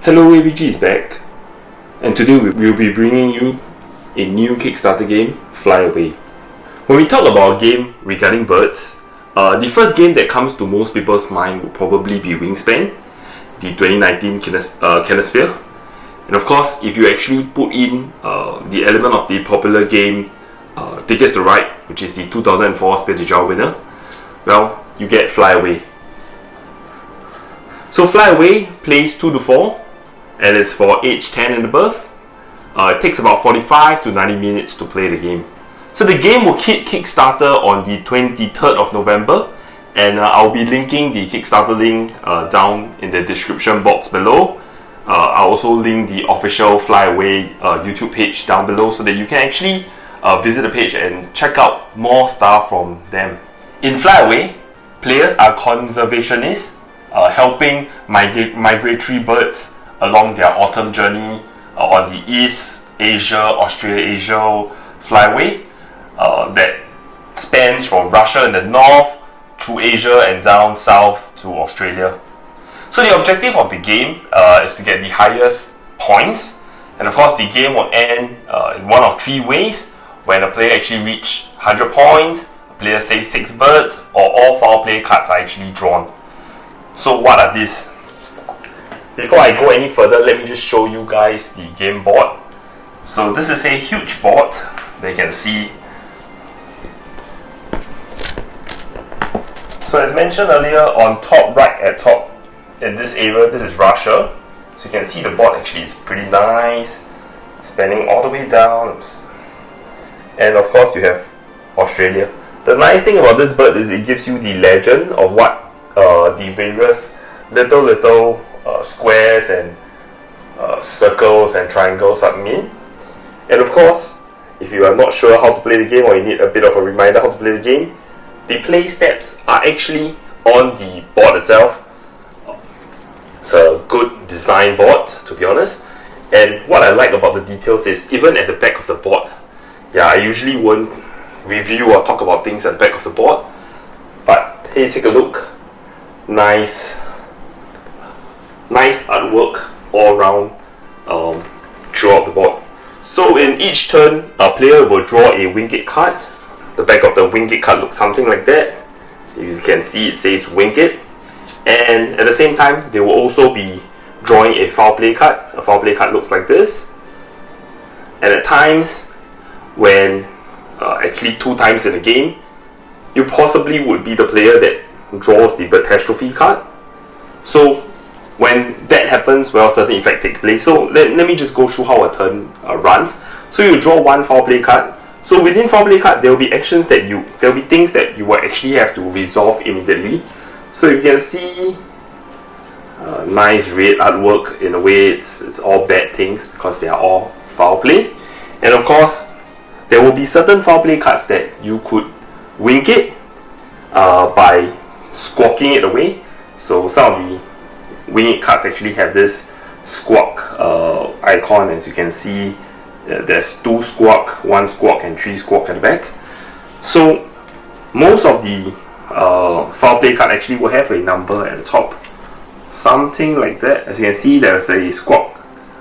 Hello, ABG is back, and today we'll be bringing you a new Kickstarter game, Flyway. When we talk about a game regarding birds, the first game that comes to most people's mind would probably be Wingspan, the 2019 Canosphere. And of course, if you actually put in the element of the popular game Tickets to Ride, which is the 2004 Space Jar winner, well, you get Flyway. So Flyway plays 2 to 4 and is for age 10 and above. It takes about 45 to 90 minutes to play the game. So the game will hit Kickstarter on the 23rd of November, and I'll be linking the Kickstarter link down in the description box below. I'll also link the official Flyway YouTube page down below so that you can actually visit the page and check out more stuff from them. In Flyway, players are conservationists helping migratory birds along their autumn journey on the East Asian-Australasian Flyway that spans from Russia in the north through Asia and down south to Australia. So the objective of the game is to get the highest points, and of course the game will end in one of 3 ways: when a player actually reaches 100 points, a player saves 6 birds, or all foul play cards are actually drawn. So what are these? Before I go any further, let me just show you guys the game board. So this is a huge board that you can see. So as mentioned earlier, on top right at top in this area, this is Russia. So you can see the board actually is pretty nice, spanning all the way down. And of course you have Australia. The nice thing about this bird is it gives you the legend of what the various little squares and circles and triangles mean. And of course, if you are not sure how to play the game, or you need a bit of a reminder how to play the game, the play steps are actually on the board itself. It's a good design board, to be honest. And what I like about the details is even at the back of the board, I usually won't review or talk about things at the back of the board, but hey, take a look. Nice artwork all around throughout the board. So in each turn, a player will draw a Wingate card. The back of the Wingate card looks something like that. You can see it says Wingate. And at the same time, they will also be drawing a foul play card. A foul play card looks like this. And at times, when actually 2 times in a game, you possibly would be the player that draws the catastrophe card. So when that happens, well, certain effects take place. So let me just go through how a turn runs. So you draw 1 foul play card. So within foul play card, there will be actions that there will be things that you will actually have to resolve immediately. So you can see nice red artwork. In a way, it's all bad things because they are all foul play. And of course, there will be certain foul play cards that you could Wingate by squawking it away. So some of the Wingate cards actually have this squawk icon. As you can see, there's 2 squawk, 1 squawk and 3 squawk at the back. So most of the foul play card actually will have a number at the top, something like that. As you can see, there's a squawk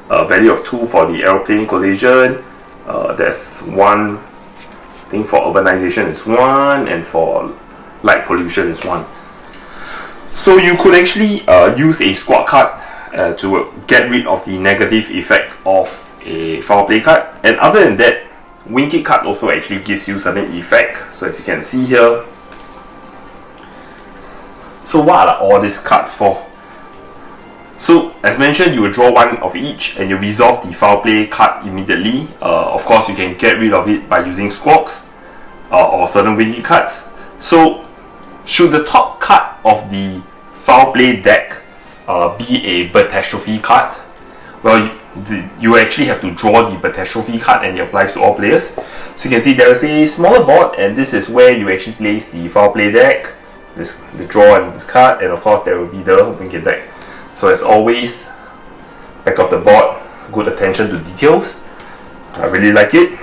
value of 2 for the aeroplane collision. There's 1 thing for urbanization is 1, and for light pollution is 1. So you could actually use a squawk card to get rid of the negative effect of a foul play card. And other than that, Wingate card also actually gives you certain effect. So as you can see here, so what are all these cards for? So as mentioned, you will draw 1 of each and you resolve the foul play card immediately. Of course, you can get rid of it by using squawks or certain Wingate cards. So should the top card of the foul play deck be a catastrophe card, well, you actually have to draw the catastrophe card, and it applies to all players. So you can see there is a smaller board, and this is where you actually place the foul play deck, the draw and this card, and of course there will be the Wingate deck. So as always, back of the board, good attention to details. I really like it.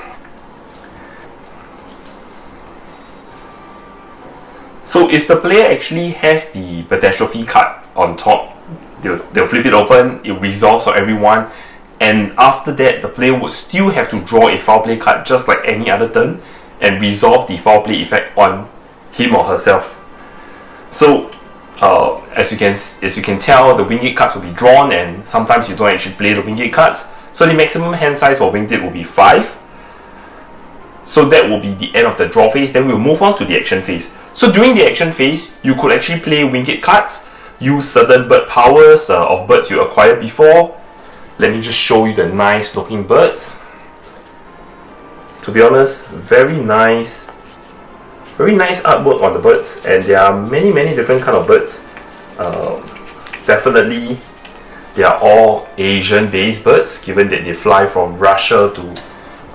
So if the player actually has the catastrophe card on top, they'll flip it open, it resolves for everyone, and after that the player would still have to draw a foul play card just like any other turn and resolve the foul play effect on him or herself. So as you can tell, the winged cards will be drawn, and sometimes you don't actually play the winged cards. So the maximum hand size for winged will be 5. So that will be the end of the draw phase. Then we'll move on to the action phase. So during the action phase, you could actually play winged cards, use certain bird powers of birds you acquired before. Let me just show you the nice looking birds. To be honest, very nice artwork on the birds, and there are many different kind of birds. Definitely they are all Asian based birds, given that they fly from Russia to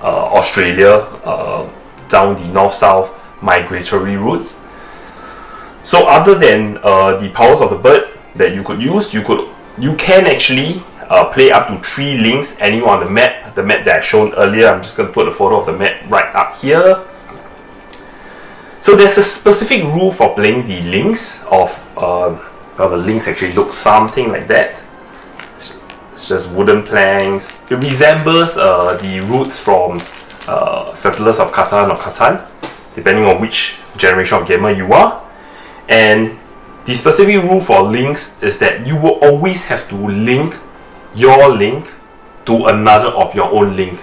Australia down the north-south migratory route. So other than the powers of the bird that you could use, you can actually play up to 3 links anywhere on the map that I shown earlier. I'm just going to put a photo of the map right up here. So there's a specific rule for playing the links of the links actually look something like that. It's just wooden planks. It resembles the routes from Settlers of Catan or Catan, depending on which generation of gamer you are. And the specific rule for links is that you will always have to link your link to another of your own link.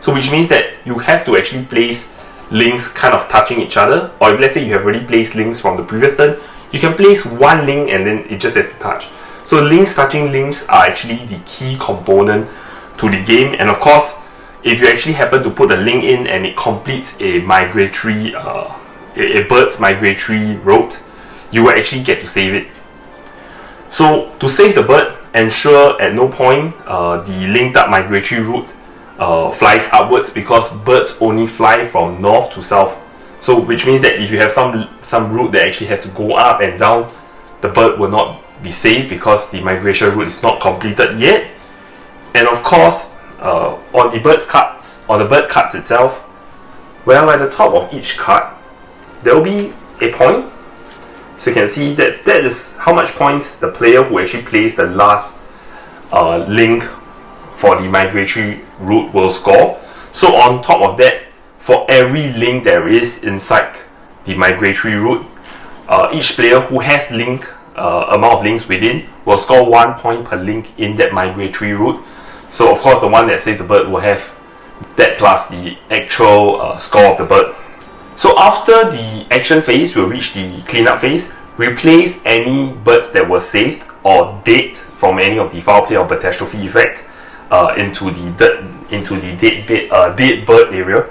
So which means that you have to actually place links kind of touching each other, or if let's say you have already placed links from the previous turn, you can place one link and then it just has to touch. So links touching links are actually the key component to the game, and of course if you actually happen to put a link in and it completes a migratory a bird's migratory route, you will actually get to save it. So to save the bird, ensure at no point the linked up migratory route flies upwards, because birds only fly from north to south. So which means that if you have some route that actually has to go up and down, the bird will not be saved because the migration route is not completed yet. And of course, on the bird cards itself, well, at the top of each card there will be a point. So you can see that is how much points the player who actually plays the last link for the migratory route will score. So on top of that, for every link there is inside the migratory route, each player who has amount of links within will score 1 point per link in that migratory route. So of course the one that saves the bird will have that plus the actual score of the bird. So after the action phase, we'll reach the cleanup phase. Replace any birds that were saved or dead from any of the foul play or catastrophe effect into the dead bird area,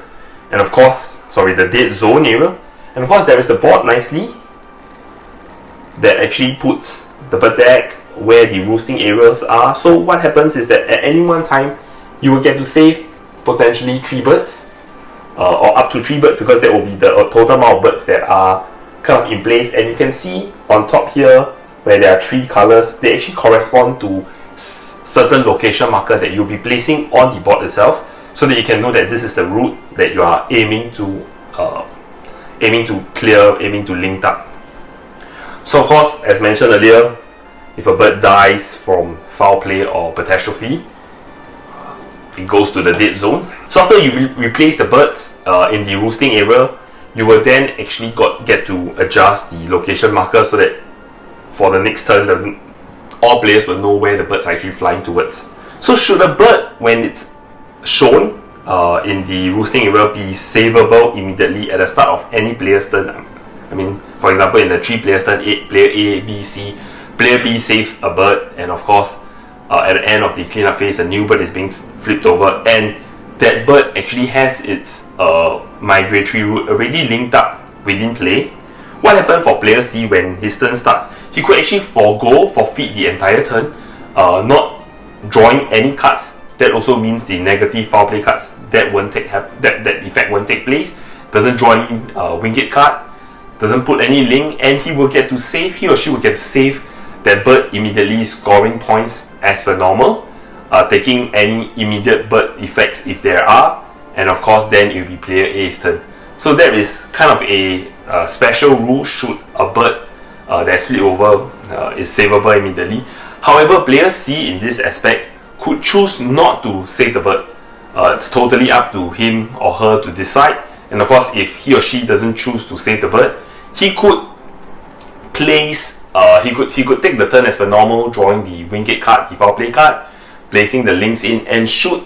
and of course, the dead zone area. And of course, there is a board nicely that actually puts the bird deck where the roosting areas are. So what happens is that at any one time, you will get to save potentially 3 birds, or up to 3 birds, because that will be the total amount of birds that are kind of in place. And you can see on top here where there are 3 colors, they actually correspond to certain location marker that you'll be placing on the board itself, so that you can know that this is the route that you are aiming to clear, aiming to link up. So of course, as mentioned earlier, if a bird dies from foul play or catastrophe, it goes to the dead zone. So after you replace the birds in the roosting area, you will then actually get to adjust the location marker so that for the next turn, all players will know where the birds are actually flying towards. So should a bird, when it's shown in the roosting area, be savable immediately at the start of any player's turn? I mean, for example, in the 3 players turn, player A, B, C, player B save a bird, and of course at the end of the cleanup phase, a new bird is being flipped over, and that bird actually has its migratory route already linked up within play. What happened for player C when his turn starts? He could actually forfeit the entire turn, not drawing any cards. That also means the negative foul play cards that effect won't take place. Doesn't draw any winged card, doesn't put any link, and he or she will get to save that bird immediately, scoring points as per normal, taking any immediate bird effects if there are, and of course then it will be player A's turn. So that is kind of a special rule should a bird that's flipped over is savable immediately. However, players C in this aspect could choose not to save the bird. It's totally up to him or her to decide. And of course, if he or she doesn't choose to save the bird, he could place, he could take the turn as per normal, drawing the Wingate card, the foul play card, placing the links in, and should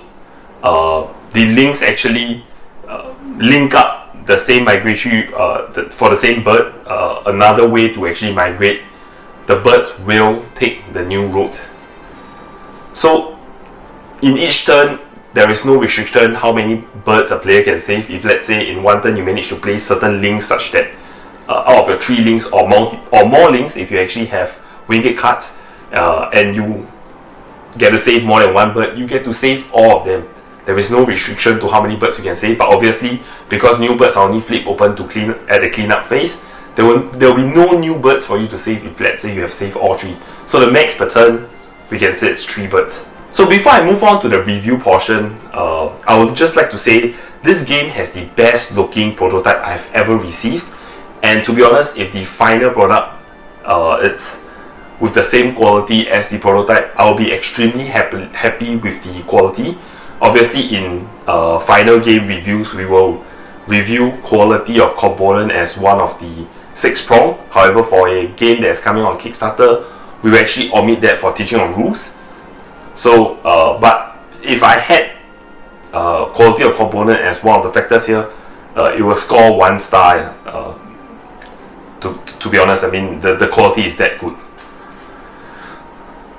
the links actually link up the same migratory for the same bird, another way to actually migrate, the birds will take the new route. So in each turn, there is no restriction how many birds a player can save. If let's say in one turn you manage to place certain links such that out of your 3 links or more links, if you actually have Wingate cards and you get to save more than one bird, you get to save all of them. There is no restriction to how many birds you can save, but obviously because new birds are only flip open to clean at the cleanup phase, there will be no new birds for you to save if let's say you have saved all 3. So the max per turn, we can say it's 3 birds. So before I move on to the review portion, I would just like to say this game has the best looking prototype I've ever received, and to be honest, if the final product it's with the same quality as the prototype, I'll be extremely happy with the quality. Obviously in final game reviews, we will review quality of component as one of the 6 prong. However, for a game that's coming on Kickstarter, we will actually omit that for teaching of rules. So, but if I had quality of component as one of the factors here, it will score 1 star. To be honest, I mean the quality is that good.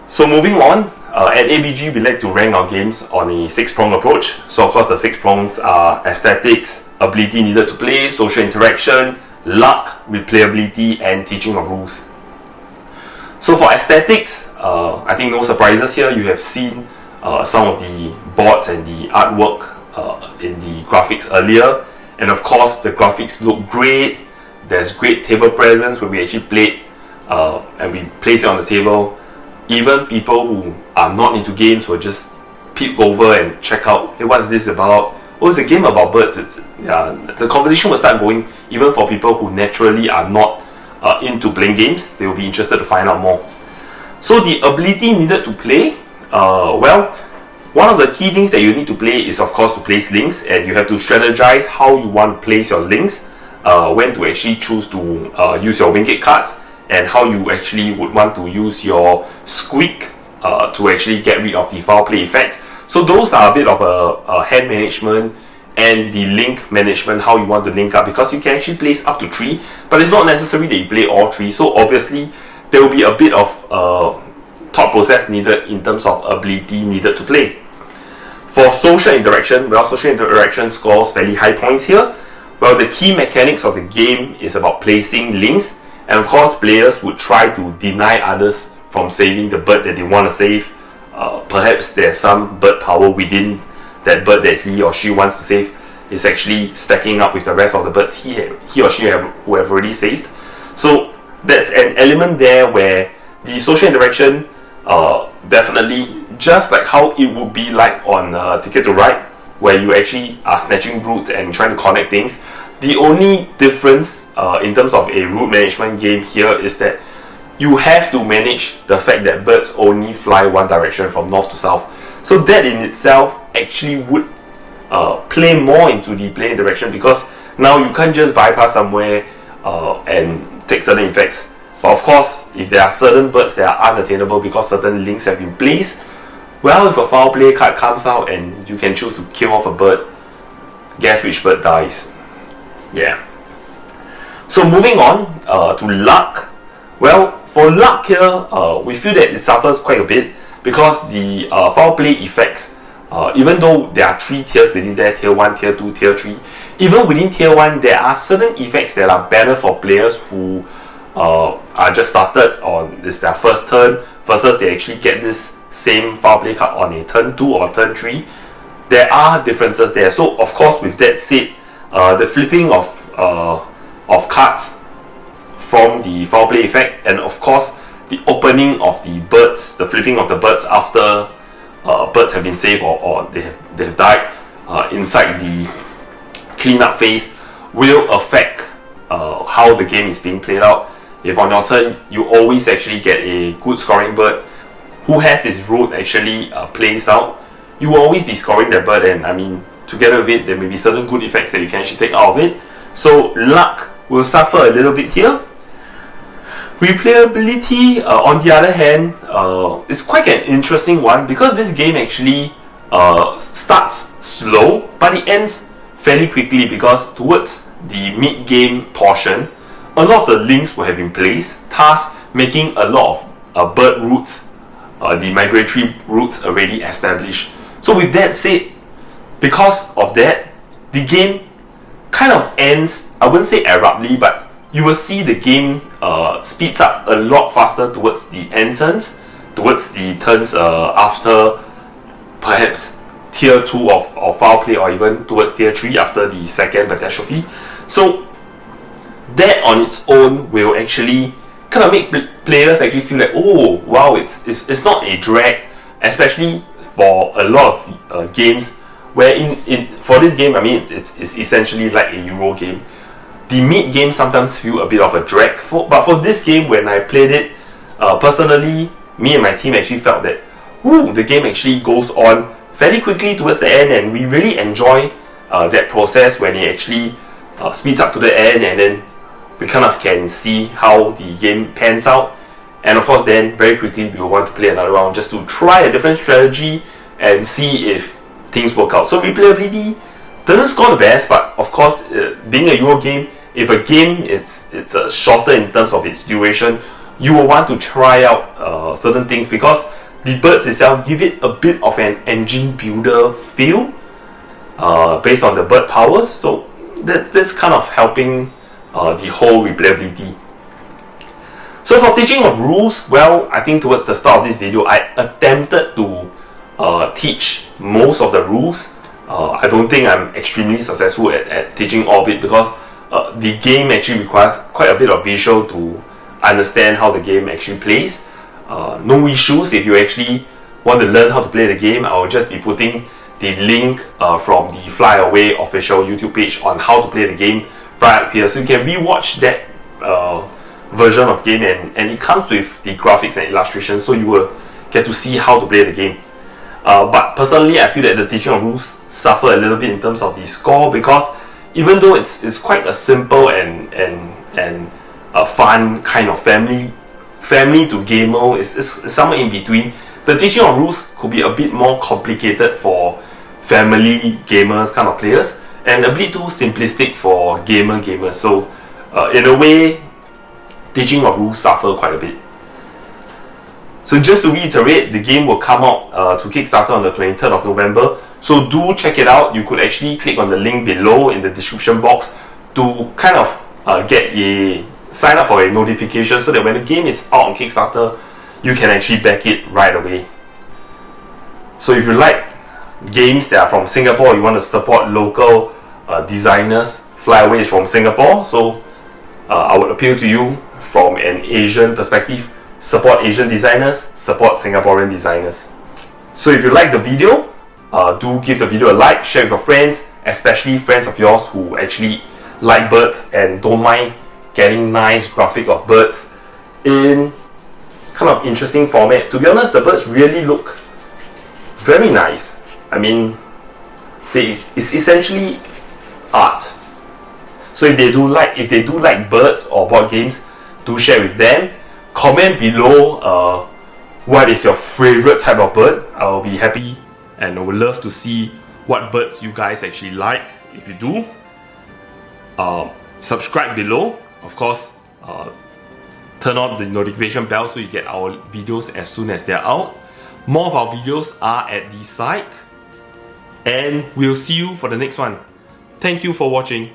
So moving on, at ABG we like to rank our games on a 6-prong approach. So of course the 6 prongs are aesthetics, ability needed to play, social interaction, luck, replayability, and teaching of rules. So for aesthetics, I think no surprises here. You have seen some of the boards and the artwork in the graphics earlier, and of course the graphics look great. There's great table presence when we actually played and we place it on the table. Even people who are not into games will just peek over and check out, hey, what's this about? Oh, it's a game about birds. The conversation will start going. Even for people who naturally are not into playing games, they will be interested to find out more. So the ability needed to play, well, one of the key things that you need to play is of course to place links, and you have to strategize how you want to place your links, when to actually choose to use your Wingate cards, and how you actually would want to use your squeak to actually get rid of the foul play effects. So those are a bit of a hand management and the link management, how you want to link up, because you can actually place up to 3, but it's not necessary that you play all 3. So obviously there will be a bit of thought process needed in terms of ability needed to play. For social interaction, well, social interaction scores fairly high points here. Well, the key mechanics of the game is about placing links, and of course players would try to deny others from saving the bird that they want to save. Perhaps there's some bird power within that bird that he or she wants to save is actually stacking up with the rest of the birds he or she who have already saved. So that's an element there where the social interaction definitely, just like how it would be like on Ticket to Ride, where you actually are snatching routes and trying to connect things. The only difference in terms of a route management game here is that you have to manage the fact that birds only fly one direction from north to south. So that in itself actually would play more into the play direction, because now you can't just bypass somewhere and take certain effects. But of course, if there are certain birds that are unattainable because certain links have been placed, well, if a foul play card comes out and you can choose to kill off a bird, guess which bird dies? Yeah. So moving on to luck. Well, for luck here, we feel that it suffers quite a bit, because the foul play effects, even though there are 3 tiers within there, tier 1, tier 2, tier 3, even within tier 1 there are certain effects that are better for players who are just started on this their first turn, versus they actually get this same foul play card on a turn 2 or turn 3. There are differences there. So of course, with that said, the flipping of cards from the foul play effect, and of course the opening of the birds, the flipping of the birds after birds have been saved or they have died inside the cleanup phase, will affect how the game is being played out. If on your turn you always actually get a good scoring bird, who has his road actually plays out, you will always be scoring that bird, and I mean, together with it, there may be certain good effects that you can actually take out of it. So luck will suffer a little bit here. Replayability, on the other hand, is quite an interesting one, because this game actually starts slow, but it ends fairly quickly, because towards the mid-game portion, a lot of the links will have been placed, thus making a lot of bird routes, the migratory routes already established. So with that said, because of that, the game kind of ends, I wouldn't say abruptly, but you will see the game speeds up a lot faster towards the end turns, towards the turns after perhaps tier 2 of foul play, or even towards tier 3 after the second catastrophe. So that on its own will actually kind of make players actually feel like, oh wow, it's not a drag, especially for a lot of games where for this game, I mean, it's essentially like a Euro game. The mid game sometimes feel a bit of a drag, but for this game, when I played it, personally, me and my team actually felt that the game actually goes on fairly quickly towards the end, and we really enjoy that process when it actually speeds up to the end, and then we kind of can see how the game pans out. And of course, then very quickly we will want to play another round just to try a different strategy and see if things work out. So replayability doesn't score the best, but of course, being a Euro game, if a game it's shorter in terms of its duration, you will want to try out certain things, because the birds itself give it a bit of an engine builder feel based on the bird powers. So that's kind of helping the whole replayability. So for teaching of rules, well, I think towards the start of this video, I attempted to teach most of the rules. I don't think I'm extremely successful at teaching all of it, because the game actually requires quite a bit of visual to understand how the game actually plays. No issues if you actually want to learn how to play the game. I will just be putting the link from the Flyway official YouTube page on how to play the game right up here, so you can rewatch that version of game, and it comes with the graphics and illustrations, so you will get to see how to play the game. But personally, I feel that the teaching of rules suffer a little bit in terms of the score, because even though it's quite a simple and a fun kind of family to gamer, it's somewhere in between. The teaching of rules could be a bit more complicated for family gamers kind of players, and a bit too simplistic for gamers. So in a way, teaching of rules suffer quite a bit. So just to reiterate, the game will come out to Kickstarter on the 23rd of November. So do check it out. You could actually click on the link below in the description box to kind of sign up for a notification, so that when the game is out on Kickstarter, you can actually back it right away. So if you like games that are from Singapore, you want to support local designers, Flyway is from Singapore, so I would appeal to you from an Asian perspective. Support Asian designers, support Singaporean designers. So if you like the video, do give the video a like, share with your friends, especially friends of yours who actually like birds and don't mind getting nice graphic of birds in kind of interesting format. To be honest, the birds really look very nice. I mean, it's essentially art. So if they do like birds or board games, do share with them. Comment below what is your favorite type of bird. I'll be happy and I would love to see what birds you guys actually like. If you do, subscribe below. Of course, turn on the notification bell so you get our videos as soon as they're out. More of our videos are at the site, and we'll see you for the next one. Thank you for watching.